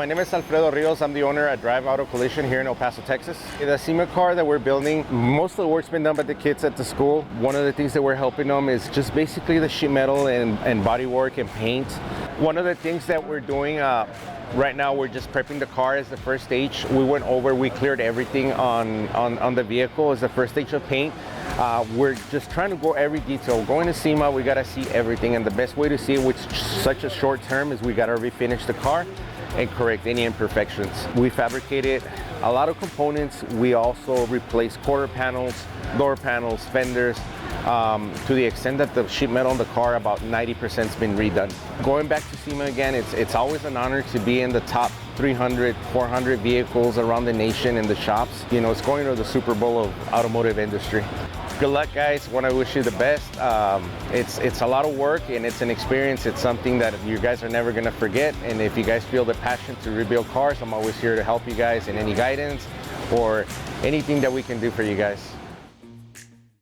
name is Alfredo Rios. I'm the owner at Drive Auto Collision here in El Paso, Texas. The Sema car that we're building, most of the work's been done by the kids at the school. One of the things that we're helping them is just basically the sheet metal and body work and paint. One of the things that we're doing right now, we're just prepping the car as the first stage. We cleared everything on the vehicle as the first stage of paint. We're just trying to go every detail. Going to SEMA, we gotta see everything, and the best way to see it with such a short term is we gotta refinish the car and correct any imperfections. We fabricated a lot of components. We also replaced quarter panels, door panels, fenders, to the extent that the sheet metal on the car, about 90% has been redone. Going back to SEMA again, it's always an honor to be in the top 300, 400 vehicles around the nation in the shops. You know, it's going to the Super Bowl of automotive industry. Good luck, guys. Want to wish you the best. It's a lot of work and it's an experience. It's something that you guys are never going to forget. And if you guys feel the passion to rebuild cars, I'm always here to help you guys in any guidance or anything that we can do for you guys.